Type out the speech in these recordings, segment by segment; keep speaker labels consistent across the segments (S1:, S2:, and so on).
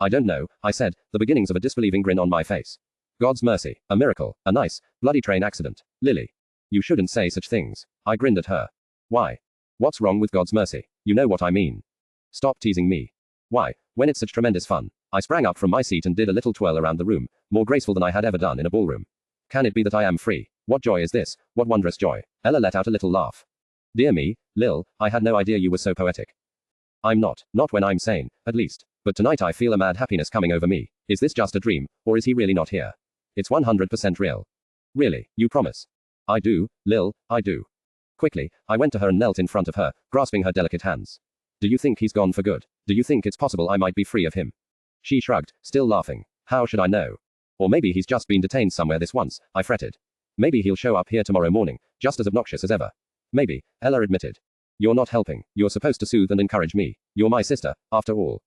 S1: I don't know, I said, the beginnings of a disbelieving grin on my face. God's mercy, a miracle, a nice, bloody train accident. Lily. You shouldn't say such things. I grinned at her. Why? What's wrong with God's mercy? You know what I mean. Stop teasing me. Why, when it's such tremendous fun. I sprang up from my seat and did a little twirl around the room, more graceful than I had ever done in a ballroom. Can it be that I am free? What joy is this? What wondrous joy? Ella let out a little laugh. Dear me, Lil, I had no idea you were so poetic. I'm not when I'm sane, at least. But tonight I feel a mad happiness coming over me. Is this just a dream, or is he really not here? It's 100% real. Really, you promise? I do, Lil, I do. Quickly, I went to her and knelt in front of her, grasping her delicate hands. Do you think he's gone for good? Do you think it's possible I might be free of him? She shrugged, still laughing. How should I know? Or maybe he's just been detained somewhere this once, I fretted. Maybe he'll show up here tomorrow morning, just as obnoxious as ever. Maybe, Ella admitted. You're not helping. You're supposed to soothe and encourage me. You're my sister, after all.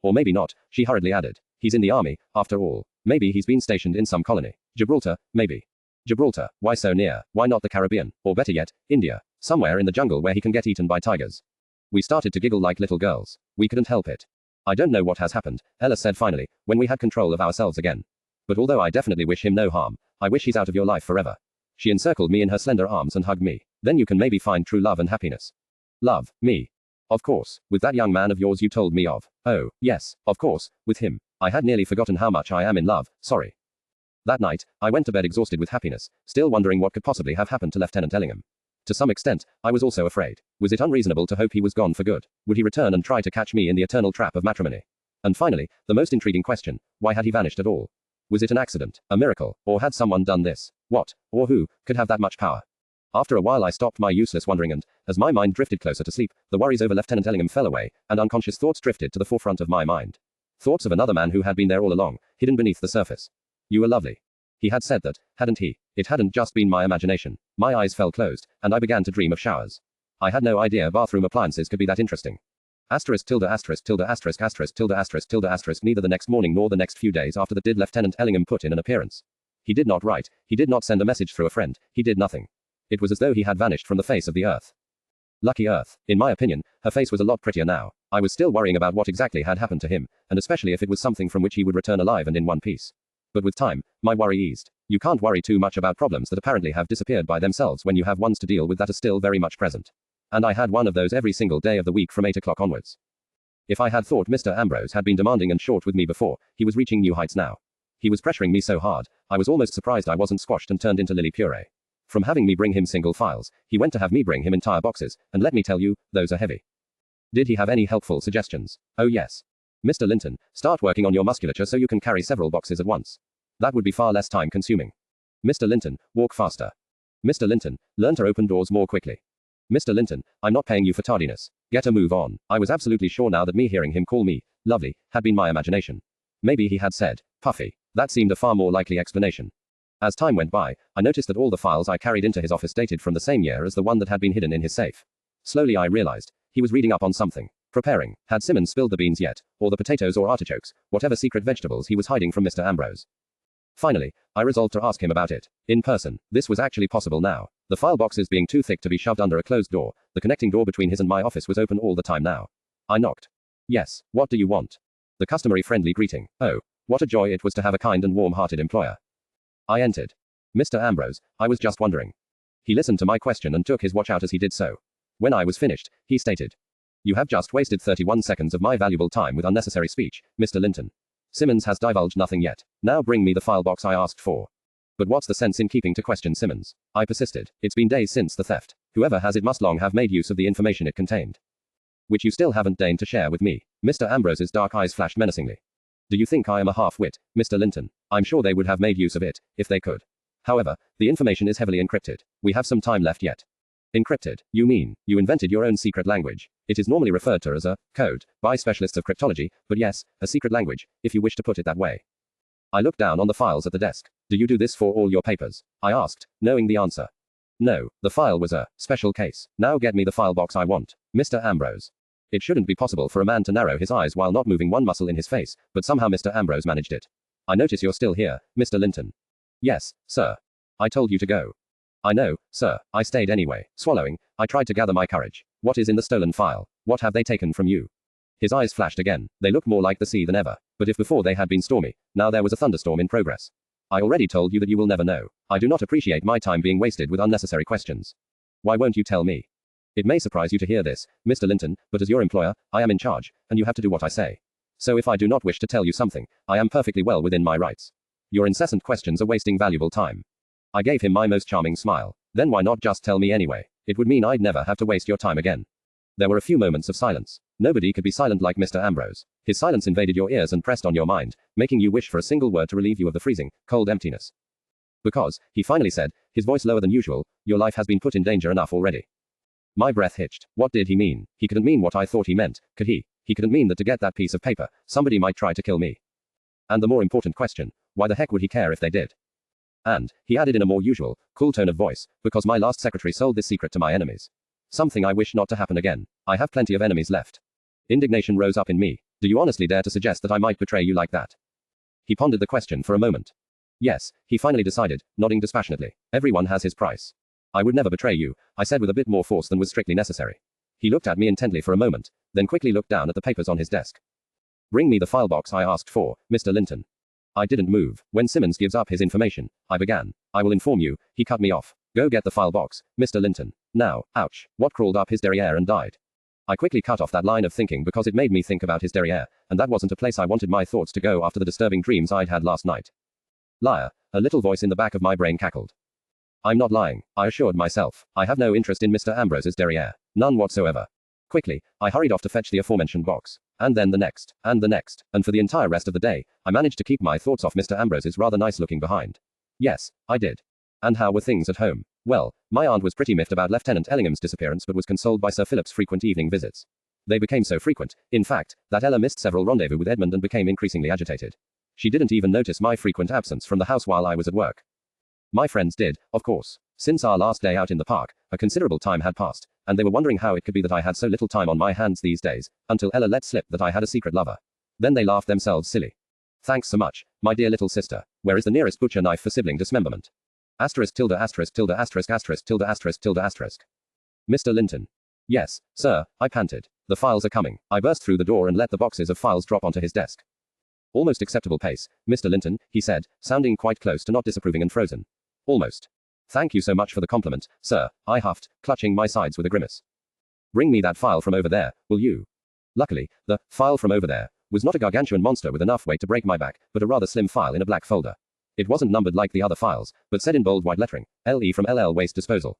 S1: Or maybe not, she hurriedly added. He's in the army, after all. Maybe he's been stationed in some colony. Gibraltar, maybe. Gibraltar, why so near? Why not the Caribbean? Or better yet, India. Somewhere in the jungle where he can get eaten by tigers. We started to giggle like little girls. We couldn't help it. I don't know what has happened, Ella said finally, when we had control of ourselves again. But although I definitely wish him no harm, I wish he's out of your life forever. She encircled me in her slender arms and hugged me. Then you can maybe find true love and happiness. Love, me. Of course, with that young man of yours you told me of. Oh, yes, of course, with him. I had nearly forgotten how much I am in love, sorry. That night, I went to bed exhausted with happiness, still wondering what could possibly have happened to Lieutenant Ellingham. To some extent, I was also afraid. Was it unreasonable to hope he was gone for good? Would he return and try to catch me in the eternal trap of matrimony? And finally, the most intriguing question, why had he vanished at all? Was it an accident, a miracle, or had someone done this? What, or who, could have that much power? After a while I stopped my useless wondering and, as my mind drifted closer to sleep, the worries over Lieutenant Ellingham fell away, and unconscious thoughts drifted to the forefront of my mind. Thoughts of another man who had been there all along, hidden beneath the surface. You were lovely. He had said that, hadn't he? It hadn't just been my imagination. My eyes fell closed, and I began to dream of showers. I had no idea bathroom appliances could be that interesting. Asterisk tilde asterisk tilde asterisk asterisk tilde asterisk tilde asterisk. Neither the next morning nor the next few days after that did Lieutenant Ellingham put in an appearance. He did not write, he did not send a message through a friend, he did nothing. It was as though he had vanished from the face of the earth. Lucky Earth. In my opinion, her face was a lot prettier now. I was still worrying about what exactly had happened to him, and especially if it was something from which he would return alive and in one piece. But with time, my worry eased. You can't worry too much about problems that apparently have disappeared by themselves when you have ones to deal with that are still very much present. And I had one of those every single day of the week from 8 o'clock onwards. If I had thought Mr. Ambrose had been demanding and short with me before, he was reaching new heights now. He was pressuring me so hard, I was almost surprised I wasn't squashed and turned into lily puree. From having me bring him single files, he went to have me bring him entire boxes, and let me tell you, those are heavy. Did he have any helpful suggestions? Oh yes. Mr. Linton, start working on your musculature so you can carry several boxes at once. That would be far less time consuming. Mr. Linton, walk faster. Mr. Linton, learn to open doors more quickly. Mr. Linton, I'm not paying you for tardiness. Get a move on. I was absolutely sure now that me hearing him call me lovely had been my imagination. Maybe he had said puffy. That seemed a far more likely explanation. As time went by, I noticed that all the files I carried into his office dated from the same year as the one that had been hidden in his safe. Slowly I realized, he was reading up on something. Preparing. Had Simmons spilled the beans yet? Or the potatoes or artichokes, whatever secret vegetables he was hiding from Mr. Ambrose. Finally, I resolved to ask him about it. In person. This was actually possible now. The file boxes being too thick to be shoved under a closed door, the connecting door between his and my office was open all the time now. I knocked. Yes, what do you want? The customary friendly greeting. Oh, what a joy it was to have a kind and warm-hearted employer. I entered. Mr. Ambrose, I was just wondering. He listened to my question and took his watch out as he did so. When I was finished, he stated. You have just wasted 31 seconds of my valuable time with unnecessary speech, Mr. Linton. Simmons has divulged nothing yet. Now bring me the file box I asked for. But what's the sense in keeping to question Simmons? I persisted. It's been days since the theft. Whoever has it must long have made use of the information it contained. Which you still haven't deigned to share with me. Mr. Ambrose's dark eyes flashed menacingly. Do you think I am a half-wit, Mr. Linton? I'm sure they would have made use of it, if they could. However, the information is heavily encrypted. We have some time left yet. Encrypted? You mean, you invented your own secret language? It is normally referred to as a code by specialists of cryptology, but yes, a secret language, if you wish to put it that way. I looked down on the files at the desk. Do you do this for all your papers? I asked, knowing the answer. No, the file was a special case. Now get me the file box I want, Mr. Ambrose. It shouldn't be possible for a man to narrow his eyes while not moving one muscle in his face, but somehow Mr. Ambrose managed it. I notice you're still here, Mr. Linton. Yes, sir. I told you to go. I know, sir. I stayed anyway. Swallowing, I tried to gather my courage. What is in the stolen file? What have they taken from you? His eyes flashed again. They looked more like the sea than ever. But if before they had been stormy, now there was a thunderstorm in progress. I already told you that you will never know. I do not appreciate my time being wasted with unnecessary questions. Why won't you tell me? It may surprise you to hear this, Mr. Linton, but as your employer, I am in charge, and you have to do what I say. So if I do not wish to tell you something, I am perfectly well within my rights. Your incessant questions are wasting valuable time. I gave him my most charming smile. Then why not just tell me anyway? It would mean I'd never have to waste your time again. There were a few moments of silence. Nobody could be silent like Mr. Ambrose. His silence invaded your ears and pressed on your mind, making you wish for a single word to relieve you of the freezing, cold emptiness. Because, he finally said, his voice lower than usual, your life has been put in danger enough already. My breath hitched. What did he mean? He couldn't mean what I thought he meant, could he? He couldn't mean that to get that piece of paper, somebody might try to kill me. And the more important question, why the heck would he care if they did? And, he added in a more usual, cool tone of voice, because my last secretary sold this secret to my enemies. Something I wish not to happen again. I have plenty of enemies left. Indignation rose up in me. Do you honestly dare to suggest that I might betray you like that? He pondered the question for a moment. Yes, he finally decided, nodding dispassionately. Everyone has his price. I would never betray you, I said with a bit more force than was strictly necessary. He looked at me intently for a moment, then quickly looked down at the papers on his desk. Bring me the file box I asked for, Mr. Linton. I didn't move. When Simmons gives up his information, I began. I will inform you, he cut me off. Go get the file box, Mr. Linton. Now, ouch, what crawled up his derriere and died? I quickly cut off that line of thinking because it made me think about his derriere, and that wasn't a place I wanted my thoughts to go after the disturbing dreams I'd had last night. Liar, a little voice in the back of my brain cackled. I'm not lying, I assured myself. I have no interest in Mr. Ambrose's derriere. None whatsoever. Quickly, I hurried off to fetch the aforementioned box. And then the next, and for the entire rest of the day, I managed to keep my thoughts off Mr. Ambrose's rather nice-looking behind. Yes, I did. And how were things at home? Well, my aunt was pretty miffed about Lieutenant Ellingham's disappearance but was consoled by Sir Philip's frequent evening visits. They became so frequent, in fact, that Ella missed several rendezvous with Edmund and became increasingly agitated. She didn't even notice my frequent absence from the house while I was at work. My friends did, of course. Since our last day out in the park, a considerable time had passed, and they were wondering how it could be that I had so little time on my hands these days, until Ella let slip that I had a secret lover. Then they laughed themselves silly. Thanks so much, my dear little sister. Where is the nearest butcher knife for sibling dismemberment? Asterisk tilde asterisk tilde asterisk asterisk tilde asterisk tilde asterisk. Mr. Linton. Yes, sir, I panted. The files are coming. I burst through the door and let the boxes of files drop onto his desk. Almost acceptable pace, Mr. Linton, he said, sounding quite close to not disapproving and frozen. Almost. Thank you so much for the compliment, sir, I huffed, clutching my sides with a grimace. Bring me that file from over there, will you? Luckily, the file from over there was not a gargantuan monster with enough weight to break my back, but a rather slim file in a black folder. It wasn't numbered like the other files, but said in bold white lettering, LE from LL Waste Disposal.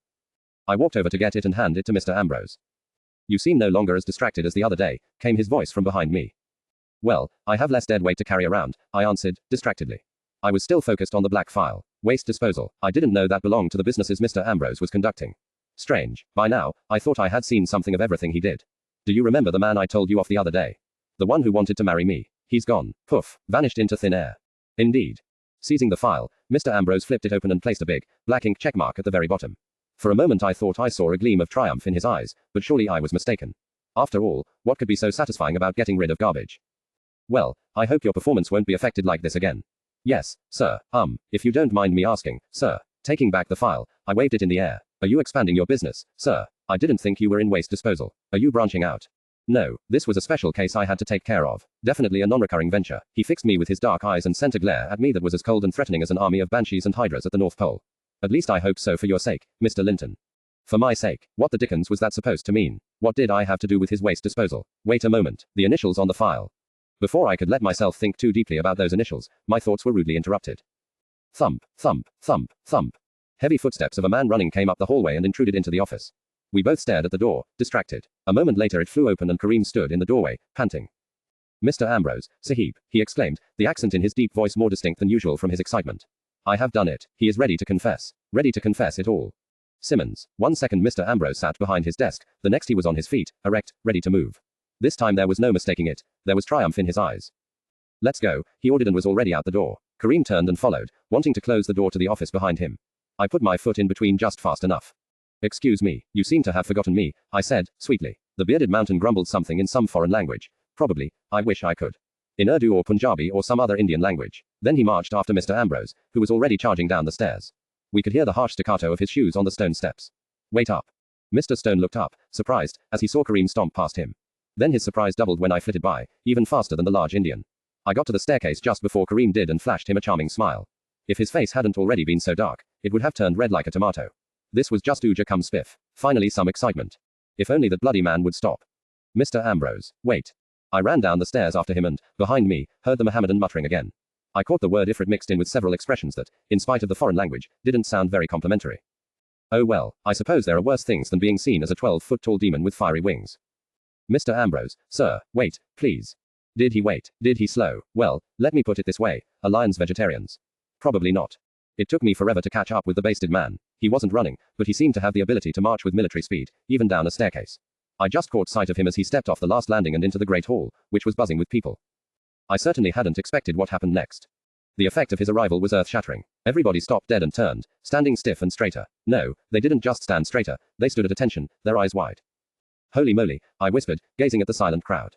S1: I walked over to get it and hand it to Mr. Ambrose. You seem no longer as distracted as the other day, came his voice from behind me. Well, I have less dead weight to carry around, I answered, distractedly. I was still focused on the black file. Waste disposal. I didn't know that belonged to the businesses Mr. Ambrose was conducting. Strange. By now, I thought I had seen something of everything he did. Do you remember the man I told you of the other day? The one who wanted to marry me. He's gone. Poof. Vanished into thin air. Indeed. Seizing the file, Mr. Ambrose flipped it open and placed a big, black ink checkmark at the very bottom. For a moment I thought I saw a gleam of triumph in his eyes, but surely I was mistaken. After all, what could be so satisfying about getting rid of garbage? Well, I hope your performance won't be affected like this again. Yes, sir, if you don't mind me asking, sir. Taking back the file, I waved it in the air. Are you expanding your business, sir? I didn't think you were in waste disposal. Are you branching out? No, this was a special case I had to take care of. Definitely a non-recurring venture. He fixed me with his dark eyes and sent a glare at me that was as cold and threatening as an army of banshees and hydras at the North Pole. At least I hope so for your sake, Mr. Linton. For my sake, what the dickens was that supposed to mean? What did I have to do with his waste disposal? Wait a moment, the initials on the file. Before I could let myself think too deeply about those initials, my thoughts were rudely interrupted. Thump, thump, thump, thump. Heavy footsteps of a man running came up the hallway and intruded into the office. We both stared at the door, distracted. A moment later it flew open and Kareem stood in the doorway, panting. Mr. Ambrose, Sahib, he exclaimed, the accent in his deep voice more distinct than usual from his excitement. I have done it. He is ready to confess. Ready to confess it all. Simmons. 1 second Mr. Ambrose sat behind his desk, the next he was on his feet, erect, ready to move. This time there was no mistaking it. There was triumph in his eyes. Let's go, he ordered and was already out the door. Kareem turned and followed, wanting to close the door to the office behind him. I put my foot in between just fast enough. Excuse me, you seem to have forgotten me, I said, sweetly. The bearded mountain grumbled something in some foreign language. Probably, I wish I could. In Urdu or Punjabi or some other Indian language. Then he marched after Mr. Ambrose, who was already charging down the stairs. We could hear the harsh staccato of his shoes on the stone steps. Wait up. Mr. Stone looked up, surprised, as he saw Kareem stomp past him. Then his surprise doubled when I flitted by, even faster than the large Indian. I got to the staircase just before Kareem did and flashed him a charming smile. If his face hadn't already been so dark, it would have turned red like a tomato. This was just Uja cum spiff. Finally some excitement. If only that bloody man would stop. Mr. Ambrose, wait. I ran down the stairs after him and, behind me, heard the Mohammedan muttering again. I caught the word ifrit mixed in with several expressions that, in spite of the foreign language, didn't sound very complimentary. Oh well, I suppose there are worse things than being seen as a 12-foot-tall demon with fiery wings. Mr. Ambrose, sir, wait, please. Did he wait? Did he slow? Well, let me put it this way, are lions vegetarians? Probably not. It took me forever to catch up with the basted man. He wasn't running, but he seemed to have the ability to march with military speed, even down a staircase. I just caught sight of him as he stepped off the last landing and into the great hall, which was buzzing with people. I certainly hadn't expected what happened next. The effect of his arrival was earth-shattering. Everybody stopped dead and turned, standing stiff and straighter. No, they didn't just stand straighter, they stood at attention, their eyes wide. Holy moly, I whispered, gazing at the silent crowd.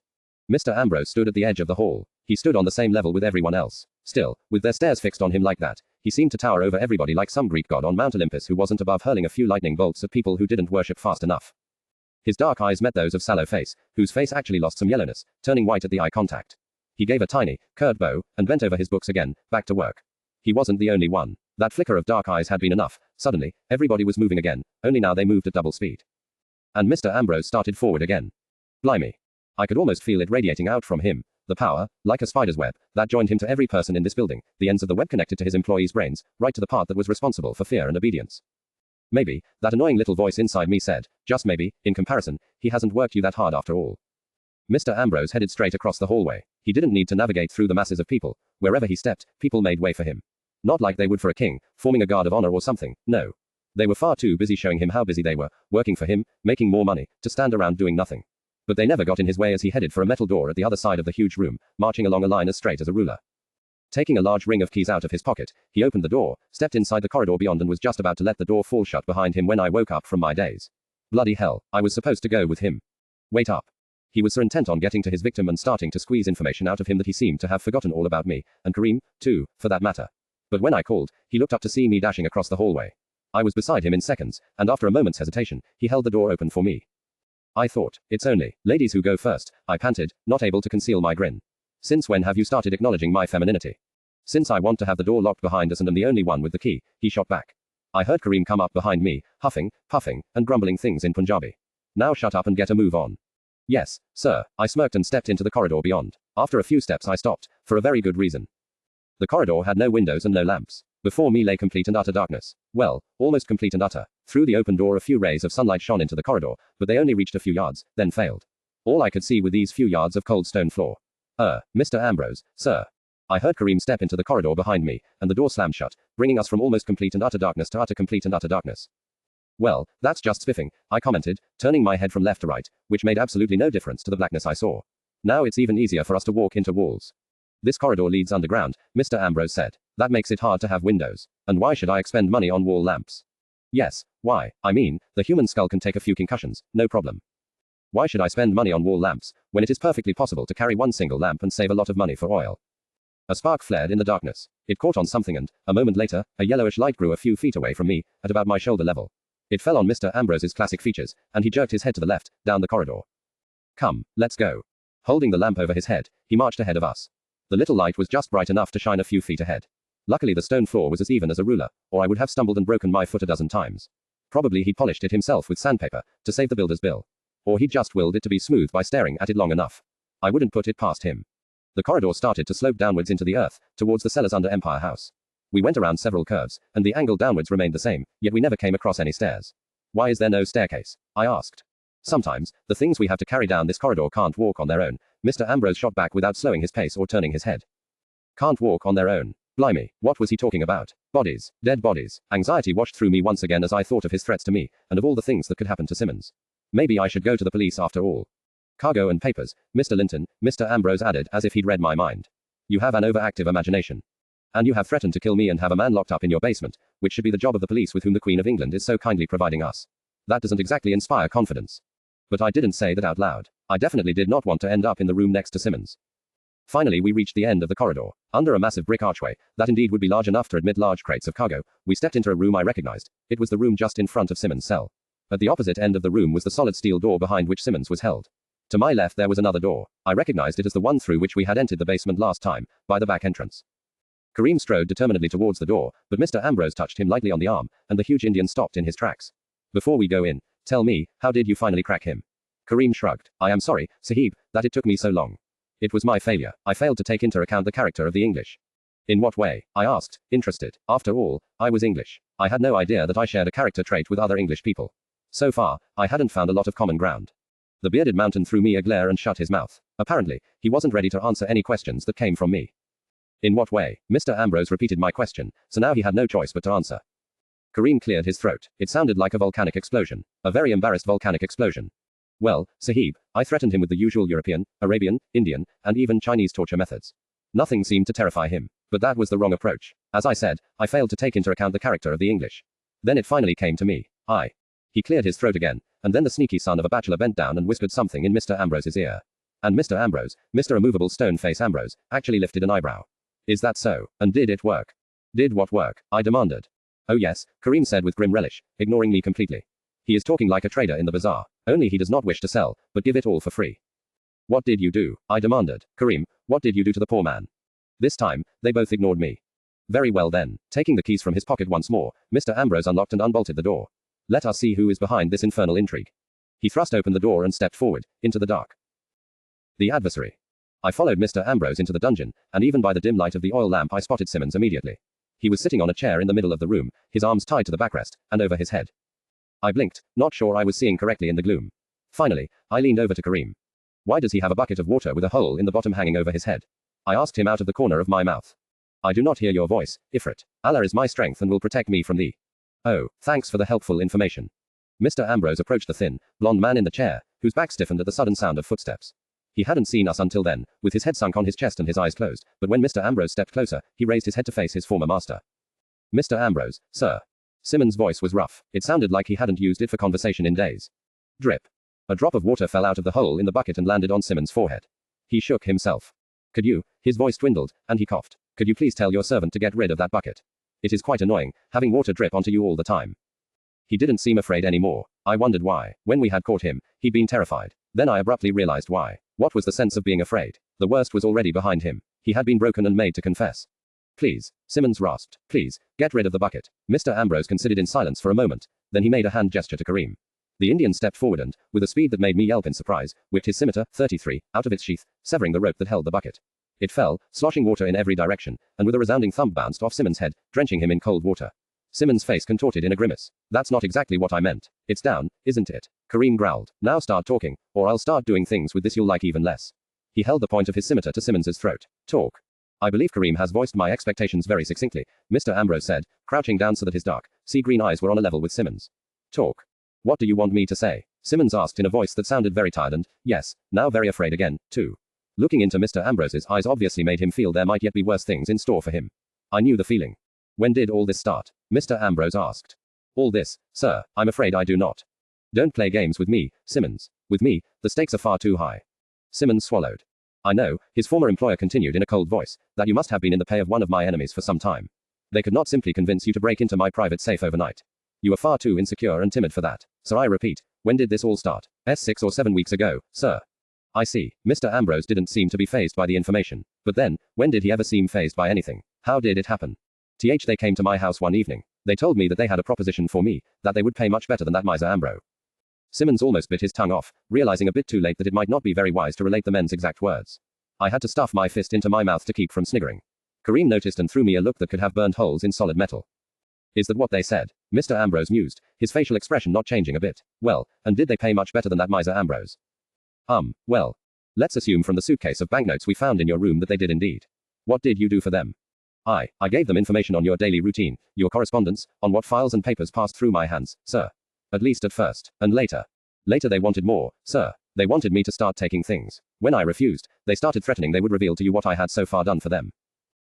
S1: Mr. Ambrose stood at the edge of the hall. He stood on the same level with everyone else. Still, with their stares fixed on him like that, he seemed to tower over everybody like some Greek god on Mount Olympus who wasn't above hurling a few lightning bolts at people who didn't worship fast enough. His dark eyes met those of sallow face, whose face actually lost some yellowness, turning white at the eye contact. He gave a tiny, curt bow, and bent over his books again, back to work. He wasn't the only one. That flicker of dark eyes had been enough. Suddenly, everybody was moving again, only now they moved at double speed. And Mr. Ambrose started forward again. Blimey. I could almost feel it radiating out from him. The power, like a spider's web, that joined him to every person in this building, the ends of the web connected to his employees' brains, right to the part that was responsible for fear and obedience. Maybe, that annoying little voice inside me said, just maybe, in comparison, he hasn't worked you that hard after all. Mr. Ambrose headed straight across the hallway. He didn't need to navigate through the masses of people. Wherever he stepped, people made way for him. Not like they would for a king, forming a guard of honor or something, no. They were far too busy showing him how busy they were, working for him, making more money, to stand around doing nothing. But they never got in his way as he headed for a metal door at the other side of the huge room, marching along a line as straight as a ruler. Taking a large ring of keys out of his pocket, he opened the door, stepped inside the corridor beyond and was just about to let the door fall shut behind him when I woke up from my daze. Bloody hell, I was supposed to go with him. Wait up. He was so intent on getting to his victim and starting to squeeze information out of him that he seemed to have forgotten all about me, and Kareem, too, for that matter. But when I called, he looked up to see me dashing across the hallway. I was beside him in seconds, and after a moment's hesitation, he held the door open for me. I thought, it's only ladies who go first, I panted, not able to conceal my grin. Since when have you started acknowledging my femininity? Since I want to have the door locked behind us and am the only one with the key, he shot back. I heard Kareem come up behind me, huffing, puffing, and grumbling things in Punjabi. Now shut up and get a move on. Yes, sir, I smirked and stepped into the corridor beyond. After a few steps I stopped, for a very good reason. The corridor had no windows and no lamps. Before me lay complete and utter darkness. Well, almost complete and utter. Through the open door a few rays of sunlight shone into the corridor, but they only reached a few yards, then failed. All I could see were these few yards of cold stone floor. Mr. Ambrose, sir. I heard Kareem step into the corridor behind me, and the door slammed shut, bringing us from almost complete and utter darkness to utter complete and utter darkness. Well, that's just spiffing, I commented, turning my head from left to right, which made absolutely no difference to the blackness I saw. Now it's even easier for us to walk into walls. This corridor leads underground, Mr. Ambrose said. That makes it hard to have windows. And why should I expend money on wall lamps? Yes, why? I mean, the human skull can take a few concussions, no problem. Why should I spend money on wall lamps, when it is perfectly possible to carry one single lamp and save a lot of money for oil? A spark flared in the darkness. It caught on something and, a moment later, a yellowish light grew a few feet away from me, at about my shoulder level. It fell on Mr. Ambrose's classic features, and he jerked his head to the left, down the corridor. Come, let's go. Holding the lamp over his head, he marched ahead of us. The little light was just bright enough to shine a few feet ahead. Luckily the stone floor was as even as a ruler, or I would have stumbled and broken my foot a dozen times. Probably he polished it himself with sandpaper, to save the builder's bill. Or he just willed it to be smooth by staring at it long enough. I wouldn't put it past him. The corridor started to slope downwards into the earth, towards the cellars under Empire House. We went around several curves, and the angle downwards remained the same, yet we never came across any stairs. Why is there no staircase? I asked. Sometimes, the things we have to carry down this corridor can't walk on their own, Mr. Ambrose shot back without slowing his pace or turning his head. Can't walk on their own. Blimey, what was he talking about? Bodies, dead bodies. Anxiety washed through me once again as I thought of his threats to me, and of all the things that could happen to Simmons. Maybe I should go to the police after all. Cargo and papers, Mr. Linton, Mr. Ambrose added as if he'd read my mind. You have an overactive imagination. And you have threatened to kill me and have a man locked up in your basement, which should be the job of the police with whom the Queen of England is so kindly providing us. That doesn't exactly inspire confidence. But I didn't say that out loud. I definitely did not want to end up in the room next to Simmons. Finally we reached the end of the corridor. Under a massive brick archway, that indeed would be large enough to admit large crates of cargo, we stepped into a room I recognized. It was the room just in front of Simmons' cell. At the opposite end of the room was the solid steel door behind which Simmons was held. To my left there was another door. I recognized it as the one through which we had entered the basement last time, by the back entrance. Kareem strode determinedly towards the door, but Mr. Ambrose touched him lightly on the arm, and the huge Indian stopped in his tracks. Before we go in, tell me, how did you finally crack him? Kareem shrugged. I am sorry, Sahib, that it took me so long. It was my failure. I failed to take into account the character of the English. In what way? I asked, interested. After all, I was English. I had no idea that I shared a character trait with other English people. So far, I hadn't found a lot of common ground. The bearded mountain threw me a glare and shut his mouth. Apparently, he wasn't ready to answer any questions that came from me. In what way? Mr. Ambrose repeated my question, so now he had no choice but to answer. Kareem cleared his throat. It sounded like a volcanic explosion. A very embarrassed volcanic explosion. Well, Sahib, I threatened him with the usual European, Arabian, Indian, and even Chinese torture methods. Nothing seemed to terrify him. But that was the wrong approach. As I said, I failed to take into account the character of the English. Then it finally came to me. He cleared his throat again, and then the sneaky son of a bachelor bent down and whispered something in Mr. Ambrose's ear. And Mr. Ambrose, Mr. Immovable Stone Face Ambrose, actually lifted an eyebrow. Is that so? And did it work? Did what work? I demanded. Oh yes, Kareem said with grim relish, ignoring me completely. He is talking like a trader in the bazaar, only he does not wish to sell, but give it all for free. What did you do? I demanded. Kareem, what did you do to the poor man? This time, they both ignored me. Very well then, taking the keys from his pocket once more, Mr. Ambrose unlocked and unbolted the door. Let us see who is behind this infernal intrigue. He thrust open the door and stepped forward, into the dark. The adversary. I followed Mr. Ambrose into the dungeon, and even by the dim light of the oil lamp I spotted Simmons immediately. He was sitting on a chair in the middle of the room, his arms tied to the backrest, and over his head. I blinked, not sure I was seeing correctly in the gloom. Finally, I leaned over to Kareem. Why does he have a bucket of water with a hole in the bottom hanging over his head? I asked him out of the corner of my mouth. I do not hear your voice, Ifrit. Allah is my strength and will protect me from thee. Oh, thanks for the helpful information. Mr. Ambrose approached the thin, blond man in the chair, whose back stiffened at the sudden sound of footsteps. He hadn't seen us until then, with his head sunk on his chest and his eyes closed, but when Mr. Ambrose stepped closer, he raised his head to face his former master. Mr. Ambrose, sir. Simmons' voice was rough. It sounded like he hadn't used it for conversation in days. Drip. A drop of water fell out of the hole in the bucket and landed on Simmons' forehead. He shook himself. Could you? His voice dwindled, and he coughed. Could you please tell your servant to get rid of that bucket? It is quite annoying, having water drip onto you all the time. He didn't seem afraid anymore. I wondered why. When we had caught him, he'd been terrified. Then I abruptly realized why. What was the sense of being afraid? The worst was already behind him. He had been broken and made to confess. Please, Simmons rasped. Please, get rid of the bucket. Mr. Ambrose considered in silence for a moment. Then he made a hand gesture to Kareem. The Indian stepped forward and, with a speed that made me yelp in surprise, whipped his scimitar, 33, out of its sheath, severing the rope that held the bucket. It fell, sloshing water in every direction, and with a resounding thump bounced off Simmons' head, drenching him in cold water. Simmons' face contorted in a grimace. That's not exactly what I meant. It's down, isn't it? Kareem growled. Now start talking, or I'll start doing things with this you'll like even less. He held the point of his scimitar to Simmons' throat. Talk. I believe Kareem has voiced my expectations very succinctly, Mr. Ambrose said, crouching down so that his dark, sea-green eyes were on a level with Simmons. Talk. What do you want me to say? Simmons asked in a voice that sounded very tired and, yes, now very afraid again, too. Looking into Mr. Ambrose's eyes obviously made him feel there might yet be worse things in store for him. I knew the feeling. When did all this start? Mr. Ambrose asked. All this, sir, I'm afraid I do not. Don't play games with me, Simmons. With me, the stakes are far too high. Simmons swallowed. I know, his former employer continued in a cold voice, that you must have been in the pay of one of my enemies for some time. They could not simply convince you to break into my private safe overnight. You are far too insecure and timid for that. So I repeat, when did this all start? 6 or 7 weeks ago, sir. I see. Mr. Ambrose didn't seem to be fazed by the information. But then, when did he ever seem fazed by anything? How did it happen? They came to my house one evening. They told me that they had a proposition for me, that they would pay much better than that miser Ambrose. Simmons almost bit his tongue off, realizing a bit too late that it might not be very wise to relate the men's exact words. I had to stuff my fist into my mouth to keep from sniggering. Kareem noticed and threw me a look that could have burned holes in solid metal. Is that what they said? Mr. Ambrose mused, his facial expression not changing a bit. Well, and did they pay much better than that miser Ambrose? Well. Let's assume from the suitcase of banknotes we found in your room that they did indeed. What did you do for them? I gave them information on your daily routine, your correspondence, on what files and papers passed through my hands, sir. At least at first, and later. Later they wanted more, sir. They wanted me to start taking things. When I refused, they started threatening they would reveal to you what I had so far done for them.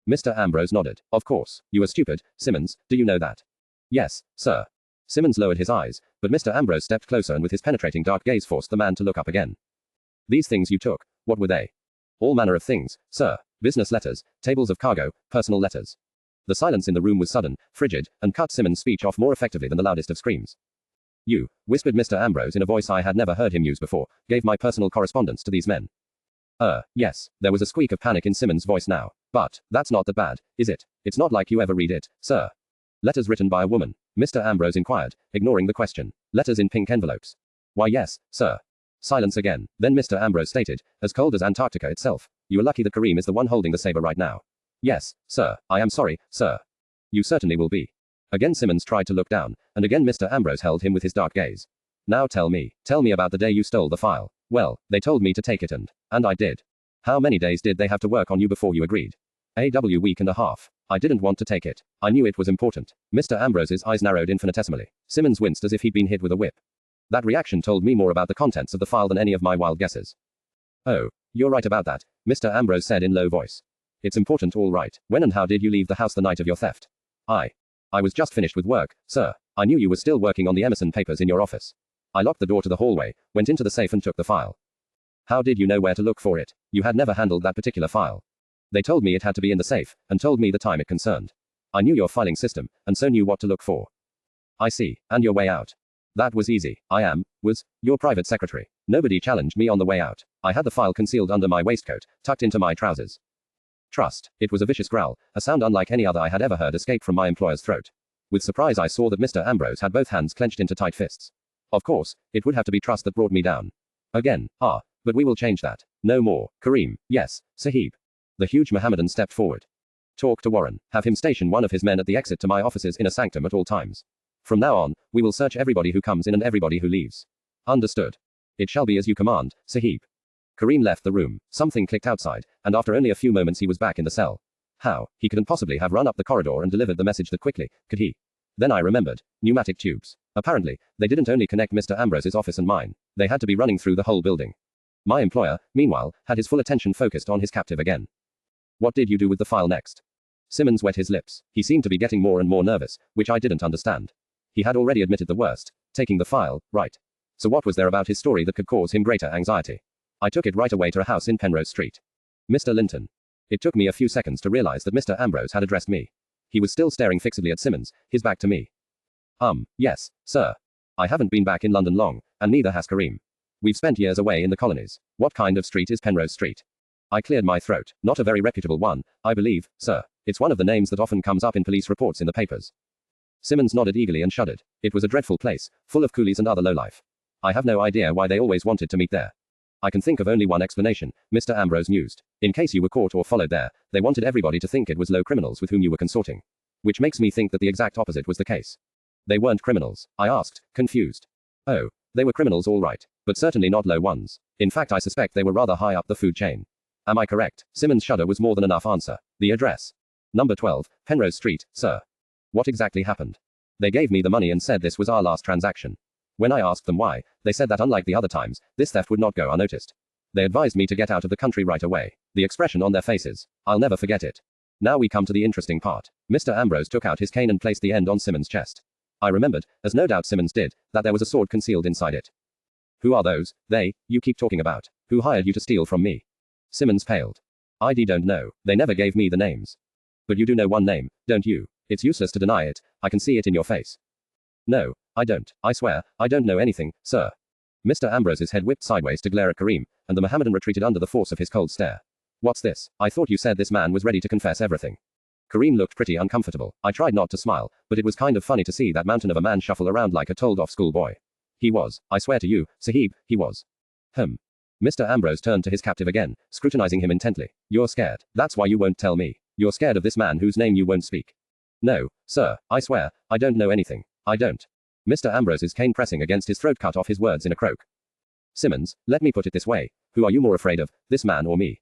S1: Mr. Ambrose nodded. Of course, you are stupid, Simmons, do you know that? Yes, sir. Simmons lowered his eyes, but Mr. Ambrose stepped closer and with his penetrating dark gaze forced the man to look up again. These things you took, what were they? All manner of things, sir. Business letters, tables of cargo, personal letters. The silence in the room was sudden, frigid, and cut Simmons' speech off more effectively than the loudest of screams. You, whispered Mr. Ambrose in a voice I had never heard him use before, gave my personal correspondence to these men. Yes. There was a squeak of panic in Simmons' voice now. But, that's not that bad, is it? It's not like you ever read it, sir. Letters written by a woman? Mr. Ambrose inquired, ignoring the question. Letters in pink envelopes. Why yes, sir. Silence again. Then Mr. Ambrose stated, as cold as Antarctica itself. You are lucky that Kareem is the one holding the saber right now. Yes, sir. I am sorry, sir. You certainly will be. Again Simmons tried to look down, and again Mr. Ambrose held him with his dark gaze. Now tell me about the day you stole the file. Well, they told me to take it and I did. How many days did they have to work on you before you agreed? A week and a half. I didn't want to take it. I knew it was important. Mr. Ambrose's eyes narrowed infinitesimally. Simmons winced as if he'd been hit with a whip. That reaction told me more about the contents of the file than any of my wild guesses. Oh, you're right about that, Mr. Ambrose said in low voice. It's important, all right. When and how did you leave the house the night of your theft? I was just finished with work, sir. I knew you were still working on the Emerson papers in your office. I locked the door to the hallway, went into the safe and took the file. How did you know where to look for it? You had never handled that particular file. They told me it had to be in the safe, and told me the time it concerned. I knew your filing system, and so knew what to look for. I see, and your way out. That was easy. I was your private secretary. Nobody challenged me on the way out. I had the file concealed under my waistcoat, tucked into my trousers. Trust. It was a vicious growl, a sound unlike any other I had ever heard escape from my employer's throat. With surprise I saw that Mr. Ambrose had both hands clenched into tight fists. Of course, it would have to be trust that brought me down. Again, but we will change that. No more. Kareem. Yes, Sahib. The huge Mohammedan stepped forward. Talk to Warren. Have him station one of his men at the exit to my office's inner sanctum at all times. From now on, we will search everybody who comes in and everybody who leaves. Understood. It shall be as you command, Sahib. Kareem left the room. Something clicked outside, and after only a few moments he was back in the cell. How? He couldn't possibly have run up the corridor and delivered the message that quickly, could he? Then I remembered. Pneumatic tubes. Apparently, they didn't only connect Mr. Ambrose's office and mine. They had to be running through the whole building. My employer, meanwhile, had his full attention focused on his captive again. What did you do with the file next? Simmons wet his lips. He seemed to be getting more and more nervous, which I didn't understand. He had already admitted the worst. Taking the file, right. So what was there about his story that could cause him greater anxiety? I took it right away to a house in Penrose Street. Mr. Linton. It took me a few seconds to realize that Mr. Ambrose had addressed me. He was still staring fixedly at Simmons, his back to me. Yes, sir. I haven't been back in London long, and neither has Kareem. We've spent years away in the colonies. What kind of street is Penrose Street? I cleared my throat. Not a very reputable one, I believe, sir. It's one of the names that often comes up in police reports in the papers. Simmons nodded eagerly and shuddered. It was a dreadful place, full of coolies and other lowlife. I have no idea why they always wanted to meet there. I can think of only one explanation, Mr. Ambrose mused. In case you were caught or followed there, they wanted everybody to think it was low criminals with whom you were consorting. Which makes me think that the exact opposite was the case. They weren't criminals, I asked, confused. Oh, they were criminals all right, but certainly not low ones. In fact I suspect they were rather high up the food chain. Am I correct? Simmons' shudder was more than enough answer. The address. Number 12, Penrose Street, sir. What exactly happened? They gave me the money and said this was our last transaction. When I asked them why, they said that unlike the other times, this theft would not go unnoticed. They advised me to get out of the country right away. The expression on their faces. I'll never forget it. Now we come to the interesting part. Mr. Ambrose took out his cane and placed the end on Simmons' chest. I remembered, as no doubt Simmons did, that there was a sword concealed inside it. Who are those, they, you keep talking about? Who hired you to steal from me? Simmons paled. I don't know. They never gave me the names. But you do know one name, don't you? It's useless to deny it. I can see it in your face. No, I don't. I swear, I don't know anything, sir. Mr. Ambrose's head whipped sideways to glare at Kareem, and the Mohammedan retreated under the force of his cold stare. What's this? I thought you said this man was ready to confess everything. Kareem looked pretty uncomfortable. I tried not to smile, but it was kind of funny to see that mountain of a man shuffle around like a told-off schoolboy. He was, I swear to you, Sahib, he was. Mr. Ambrose turned to his captive again, scrutinizing him intently. You're scared. That's why you won't tell me. You're scared of this man whose name you won't speak. No, sir, I swear, I don't know anything. I don't. Mr. Ambrose's cane pressing against his throat cut off his words in a croak. Simmons, let me put it this way. Who are you more afraid of, this man or me?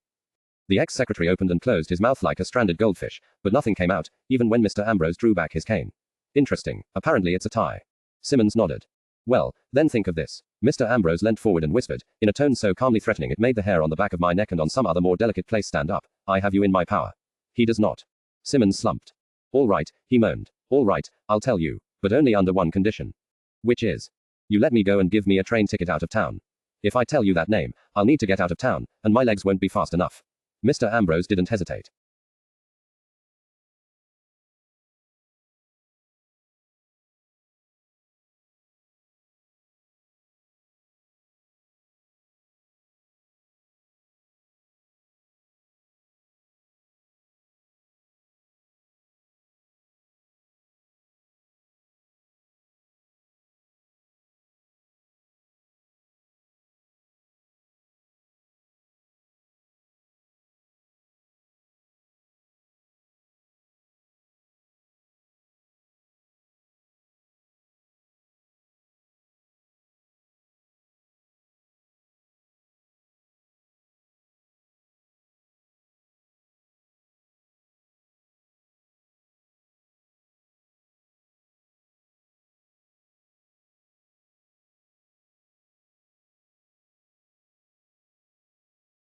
S1: The ex-secretary opened and closed his mouth like a stranded goldfish, but nothing came out, even when Mr. Ambrose drew back his cane. Interesting. Apparently it's a tie. Simmons nodded. Well, then think of this. Mr. Ambrose leant forward and whispered, in a tone so calmly threatening it made the hair on the back of my neck and on some other more delicate place stand up. I have you in my power. He does not. Simmons slumped. All right, he moaned. All right, I'll tell you, but only under one condition. Which is? You let me go and give me a train ticket out of town. If I tell you that name, I'll need to get out of town, and my legs won't be fast enough. Mr. Ambrose didn't hesitate.